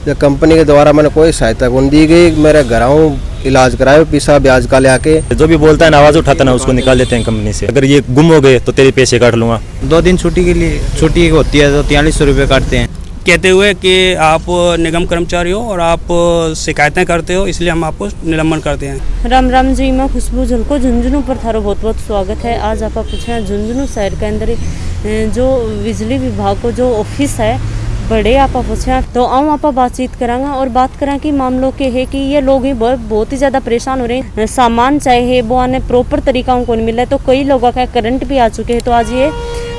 जब कंपनी के द्वारा मैंने कोई सहायता कौन दी गई। मेरे घर आऊँ इलाज कराए पैसा ब्याज का ले आके। जो भी बोलता है ना आवाज़ उठाता ना उसको निकाल देते हैं कंपनी से। अगर ये गुम हो गए तो तेरे पैसे काट लूँगा। 2 दिन छुट्टी के लिए छुट्टी होती है तो 4300 रुपये काटते हैं, कहते हुए कि आप निगम कर्मचारी हो और आप शिकायतें करते हो, इसलिए हम आपको निलंबन करते हैं। राम राम जी, मैं खुशबू झलको झुंझुनू पर थारो बहुत बहुत स्वागत है। आज आप पूछे झुंझुनू शहर के अंदर जो बिजली विभाग को जो ऑफिस है बड़े आप पूछे तो आऊँ आप बातचीत करांगा और बात करा कि मामलों के है कि ये लोग ही बहुत ही ज़्यादा परेशान हो रहे हैं। सामान चाहे वो आने प्रॉपर तरीका को नहीं मिल रहा है, तो कई लोगों का करंट भी आ चुके हैं। तो आज ये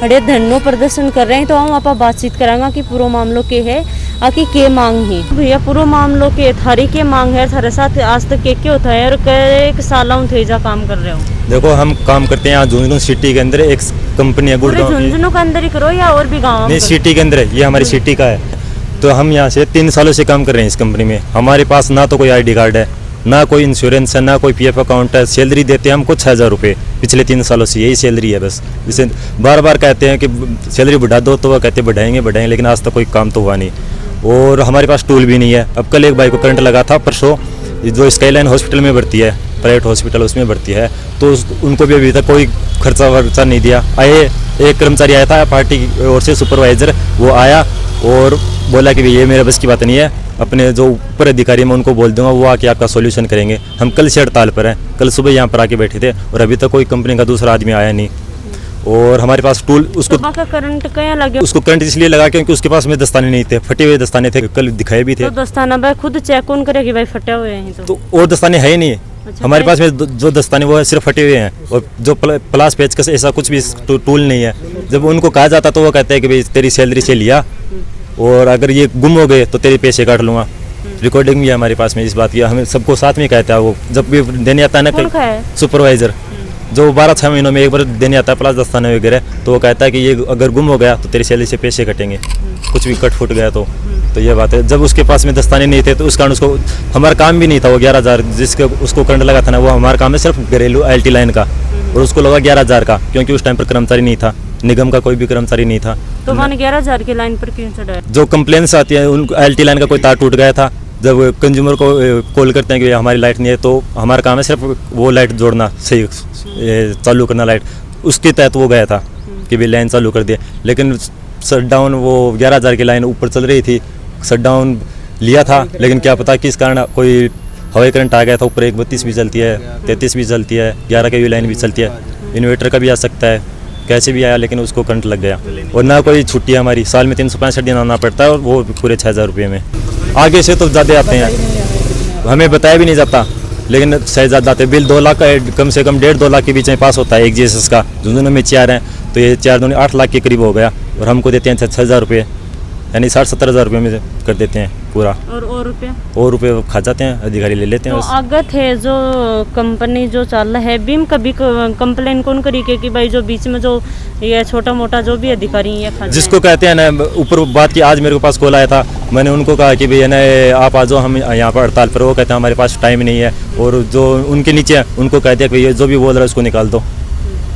बड़े धरनों प्रदर्शन कर रहे हैं। तो आऊँ आप बातचीत करांगा कि पूरा मामलों के है आकि के मांग है। भैया पूरा मामलों के थारी के मांग है, थारे साथ आज तक के होता है और एक साल थे जा काम कर रहे हो। देखो हम काम करते हैं यहाँ झुंझुनू सिटी के अंदर। एक कंपनी है गुड़गांव की। झुंझुनू के अंदर ही करो या और भी गाँव? नहीं, सिटी के अंदर है, ये हमारी सिटी का है। तो हम यहाँ से 3 सालों से काम कर रहे हैं इस कंपनी में। हमारे पास ना तो कोई ID कार्ड है, ना कोई इंश्योरेंस है, ना कोई PF अकाउंट है। सैलरी देते हैं हमको 6000 रुपये पिछले 3 सालों से, यही सैलरी है बस। जिसे बार बार कहते हैं कि सैलरी बढ़ा दो, तो वो कहते हैं बढ़ाएंगे, लेकिन आज तक कोई काम तो हुआ नहीं। और हमारे पास टूल भी नहीं है। अब कल एक भाई को करंट लगा था परसों, जो स्काईलाइन हॉस्पिटल में भर्ती है, प्राइवेट हॉस्पिटल उसमें भर्ती है, तो उनको भी अभी तक कोई खर्चा वर्चा नहीं दिया। एक कर्मचारी आया था पार्टी की ओर से, सुपरवाइजर, वो आया और बोला कि ये मेरे बस की बात नहीं है, अपने जो ऊपर अधिकारी मैं उनको बोल दूंगा, वो आके आपका सॉल्यूशन करेंगे। हम कल से हड़ताल पर हैं, कल सुबह यहाँ पर आके बैठे थे और अभी तक कोई कंपनी का दूसरा आदमी आया नहीं। और हमारे पास टूल उसको करंट क्या लगे? उसको करंट इसलिए लगा क्योंकि उसके पास में दस्ताने नहीं थे, फटे हुए दस्ताने थे, कल दिखाए भी थे। तो दस्ताना भाई खुद चेक कौन करेगी भाई फटे हुए हैं? तो वो दस्ताने है ही नहीं। अच्छा, हमारे पास में जो दस्ताने वो है सिर्फ फटे हुए हैं, और जो प्लास पेचकस ऐसा कुछ भी टूल नहीं है। जब उनको कहा जाता तो वो कहते हैं कि भाई तेरी सैलरी से लिया और अगर ये गुम हो गए तो तेरे पैसे काट लूँगा। रिकॉर्डिंग भी है हमारे पास में इस बात की, हमें सबको साथ में कहता है। वो जब भी देने आता है ना कहीं सुपरवाइजर, जो 12-6 महीनों में एक बार देने आता है प्लस दस्ताने वगैरह, तो वो कहता है कि ये अगर गुम हो गया तो तेरी सैलरी से पैसे कटेंगे, कुछ भी कट फुट गया तो ये बात है। जब उसके पास में दस्ताने नहीं थे तो उस कारण उसको हमारा काम भी नहीं था। वो 11000 जिसका उसको करंट लगा था ना, वो हमारा काम है सिर्फ घरेलू LT लाइन का, और उसको लगा 11000 का, क्योंकि उस टाइम पर कर्मचारी नहीं था, निगम का कोई भी कर्मचारी नहीं था। तो मैंने 11000 की लाइन पर क्यों चढ़ाया? जो कंप्लेंट्स आती है उनको LT लाइन का कोई तार टूट गया था, जब कंज्यूमर को कॉल करते हैं कि हमारी लाइट नहीं है, तो हमारा काम है सिर्फ वो लाइट जोड़ना, सही चालू करना लाइट। उसके तहत वो गया था कि भाई लाइन चालू कर दिए, लेकिन शटडाउन वो 11000 की लाइन ऊपर चल रही थी, शटडाउन लिया था, लेकिन क्या पता किस कारण कोई हवाई करंट आ गया था। ऊपर 132 भी चलती है, 33 भी चलती है, 11 की भी लाइन भी चलती है, इन्वर्टर का भी आ सकता है, कैसे भी आया, लेकिन उसको करंट लग गया। और ना कोई छुट्टी है हमारी, साल में 365 दिन आना पड़ता है, और वो पूरे 6000 रुपये में। आगे से तो ज़्यादा आते हैं, हमें बताया भी नहीं जाता, लेकिन सही ज़्यादा आते हैं। बिल 2 लाख का कम से कम 1.5-2 लाख के बीच में पास होता है एक GSS का। झुंझुनू में 4 हैं, तो ये 4 दूनी 8 लाख के करीब हो गया, और हमको देते हैं 6000 रुपये, यानी 60-70 हज़ार रुपये में कर देते हैं पूरा। और रुपये खा जाते हैं, अधिकारी ले लेते हैं। तो आगे थे जो कंपनी जो चल रहा है बीम, कभी कंप्लेन कौन करी के कि भाई जो बीच में जो ये छोटा मोटा जो भी अधिकारी है जिसको कहते हैं ना ऊपर बात की। आज मेरे पास कॉल आया था, मैंने उनको कहा कि भाई ना आप आ जाओ, हम यहाँ पर हड़ताल पर। वो कहते हैं हमारे पास टाइम नहीं है, और जो उनके नीचे है उनको कहते हैं कि जो भी बोल रहा है उसको निकाल दो।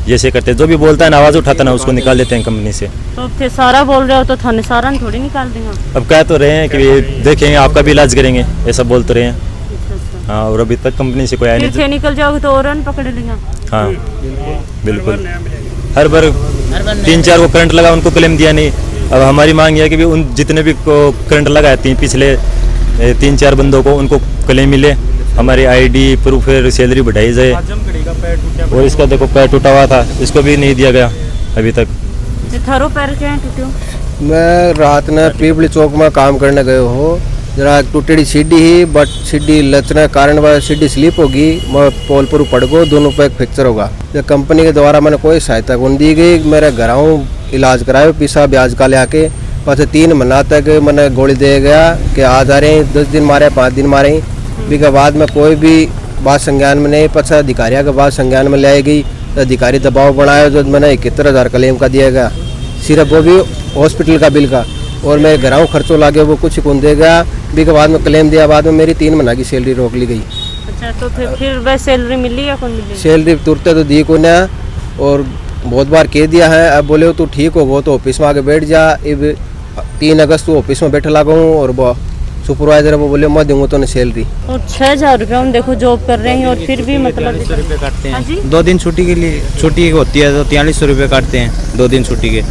जैसे करते हैं, जो भी बोलता है ना आवाज़ उठाता ना उसको निकाल देते हैं कंपनी से। तो फिर सारा बोल रहे हो तो थाने सारा थोड़ी निकाल देंगे। अब कह तो रहे हैं कि देखेंगे आपका भी इलाज करेंगे, ऐसा बोल तो रहे हैं। हाँ, और अभी तक कंपनी से कोई आया नहीं। निकल जाओगे तो और पकड़ लेंगे। हाँ बिल्कुल, हर बार 3-4 को करंट लगा, उनको क्लेम दिया नहीं। अब हमारी मांग है कि उन जितने भी को करंट लगा है पिछले 3-4 बंदों को, उनको क्लेम मिले, हमारी ID प्रूफ, फिर सैलरी बढ़ाई जाए। और इसका देखो पैर टूटा हुआ था, इसको भी नहीं दिया गया अभी तक। थारो पैर क्या टूटे? मैं रात में पीपली चौक में काम करने गए हो, जरा टूटेड़ी सीढ़ी ही, बट सीढ़ी लचने कारण वह सीढ़ी स्लिप होगी, मैं पोल पर पड़ गो, दोनों पैर फ्रैक्चर होगा। जब कंपनी के द्वारा मैंने कोई सहायता कौन दी गई। मेरे घर आऊँ इलाज कराए पैसा ब्याज का ले आके, बस 3 महीना तक मैंने गोली दे गया कि आ जा रहे हैं, 10 दिन मारे, 5 दिन मारे। के बाद में कोई भी बात संज्ञान में नहीं, पचा अधिकारियों के बाद संज्ञान में ले गई, तो अधिकारी दबाव बनाया, जो मैंने 71,000 क्लेम का दिया गया, सिर्फ वो भी हॉस्पिटल का बिल का, और मेरे घरों खर्चों लागे वो कुछ कौन देगा। भी के बाद में क्लेम दिया, बाद में मेरी 3 महीना की सैलरी रोक ली गई। अच्छा, तो फिर वह सैलरी मिली या कौन मिली? सैलरी तुरते तो दी को ना, और बहुत बार कह दिया है। अब बोले तू ठीक हो गो तो ऑफिस में आके बैठ जा। अब 3 अगस्त को ऑफिस में बैठे लगा हूँ, और वो सुपरवाइजर वो बोले मैं दूंगा तो नहीं सैलरी। और 6,000 रुपया हम देखो जॉब कर रहे हैं और फिर भी मतलब 43 रुपये काटते हाँ जी? हैं 2 दिन छुट्टी के लिए। छुट्टी होती है तो 43 रुपये काटते हैं 2 दिन छुट्टी के।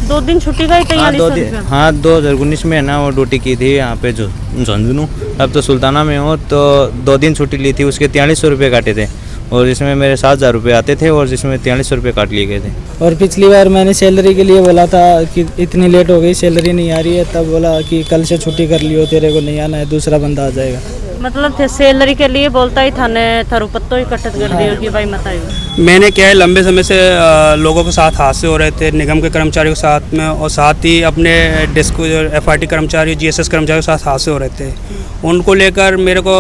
2 दिन छुट्टी का ही हाँ 2 43 दिन रुपया। हाँ 2019 में है ना वो ड्यूटी की थी यहाँ पे जो झुंझुनू। अब तो सुल्ताना में हूँ तो 2 दिन छुट्टी ली थी, उसके 43 रुपये काटे थे और इसमें मेरे 7,000 रुपये आते थे और जिसमें 43 रुपये काट लिए गए थे। और पिछली बार मैंने सैलरी के लिए बोला था कि इतनी लेट हो गई सैलरी नहीं आ रही है, तब बोला कि कल से छुट्टी कर लियो, तेरे को नहीं आना है, दूसरा बंदा आ जाएगा। मतलब थे सैलरी के लिए बोलता ही थाने थारो पत्तो ही कटत कर दियो कि भाई मत आइयो। मैंने क्या है लंबे समय से लोगों के साथ हादसे हो रहे थे, निगम के कर्मचारियों के साथ में, और साथ ही अपने डेस्क FRT कर्मचारी GSS कर्मचारियों के साथ हादसे हो रहे थे। उनको लेकर मेरे को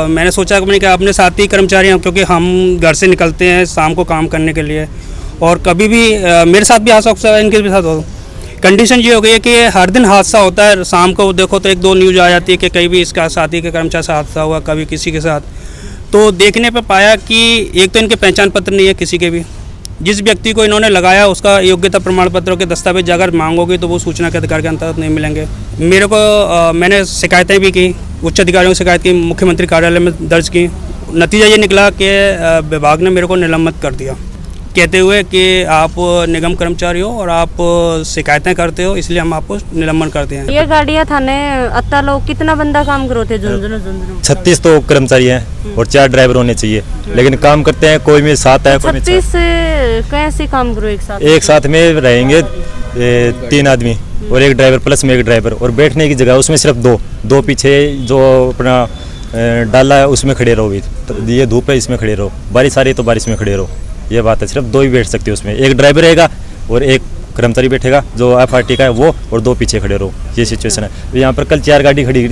मैंने सोचा कि मैंने कहा अपने साथी कर्मचारी हैं, क्योंकि हम घर से निकलते हैं शाम को काम करने के लिए, और कभी भी मेरे साथ भी हादसा होता है, इनके भी साथ हो। कंडीशन ये हो गई है कि हर दिन हादसा होता है, शाम को देखो तो 1-2 न्यूज़ आ जाती है कि कहीं भी इसका साथी के कर्मचारी से हादसा हुआ, कभी किसी के साथ। तो देखने पे पाया कि एक तो इनके पहचान पत्र नहीं है किसी के भी, जिस व्यक्ति को इन्होंने लगाया उसका योग्यता प्रमाण पत्रों के दस्तावेज अगर मांगोगे तो वो सूचना के अधिकार के अंतर्गत नहीं मिलेंगे। मेरे को मैंने शिकायतें भी की, उच्च अधिकारियों से शिकायत की, मुख्यमंत्री कार्यालय में दर्ज की। नतीजा ये निकला कि विभाग ने मेरे को निलंबित कर दिया, कहते हुए कि आप निगम कर्मचारी हो और आप शिकायतें करते हो, इसलिए हम आपको निलंबन करते हैं। ये गाड़ियाँ थाने अत्ता लोग कितना बंदा काम करो थे झुंझुनू 36 तो कर्मचारी हैं और 4 ड्राइवर होने चाहिए, लेकिन काम करते हैं कोई में 7 है, कोई में 6। 36 कैसे काम करो एक साथ में रहेंगे 3 आदमी और 1 ड्राइवर प्लस में 1 ड्राइवर, और बैठने की जगह उसमें सिर्फ 2 पीछे जो अपना डाला है उसमें खड़े रहो। भी तो ये धूप है इसमें खड़े रहो, बारिश आ रही तो बारिश में खड़े रहो, ये बात है। सिर्फ 2 ही बैठ सकते हो उसमें, 1 ड्राइवर रहेगा और 1 कर्मचारी बैठेगा जो FRT का है वो, और 2 पीछे खड़े रहो, ये सिचुएशन है। यहाँ पर कल 4 गाड़ी खड़ी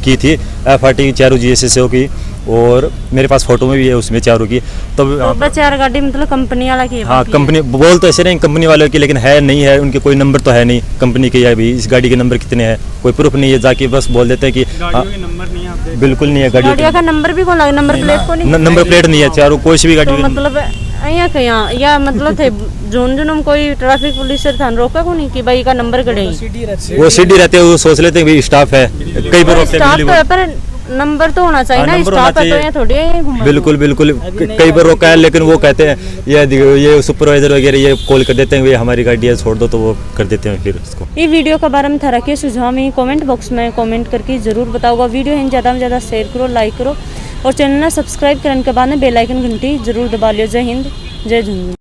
की थी FRT की, 4 GSSO की, और मेरे पास फोटो में भी है उसमें 4 की। तो 4 गाड़ी मतलब कंपनी वाला की? हाँ कंपनी बोल तो ऐसे नहीं कंपनी वालों की, लेकिन है नहीं है उनके कोई नंबर तो है नहीं कंपनी के। अभी इस गाड़ी के नंबर कितने हैं कोई प्रूफ नहीं है, जाके बस बोल देते हैं कि नंबर नहीं है, बिल्कुल नहीं है गाड़ियों का नंबर भी कौन लगा? नंबर प्लेट को नहीं, नंबर प्लेट नहीं है चारों, कोई सी भी गाड़ी। तो मतलब यहाँ कहाँ या मतलब थे झुंझुनू कोई ट्रैफिक पुलिस से थान रोका को नहीं कि भाई का नंबर कड़े? वो सीडी रहते हैं, वो सोच लेते हैं भाई स्टाफ है, कई बार स्टाफ तो है पर नंबर तो होना चाहिए ना, स्टाफ है तो यहाँ थोड़ी है। बिल्कुल बिल्कुल कई बार रोका है, लेकिन वो कहते हैं ये सुपरवाइजर वगैरह ये कॉल कर देते हैं ये हमारी गाड़ी है छोड़ दो, तो वो कर देते हैं फिर उसको। ये वीडियो के बारे में थारा के सुझाव में कमेंट बॉक्स में कमेंट करके जरूर बताओगा। वीडियो है ज़्यादा में ज़्यादा शेयर करो, लाइक करो, और चैनल ना सब्सक्राइब करने के बाद में बेल आइकन घंटी जरूर दबा लियो। जय हिंद, जय झुंझुनू।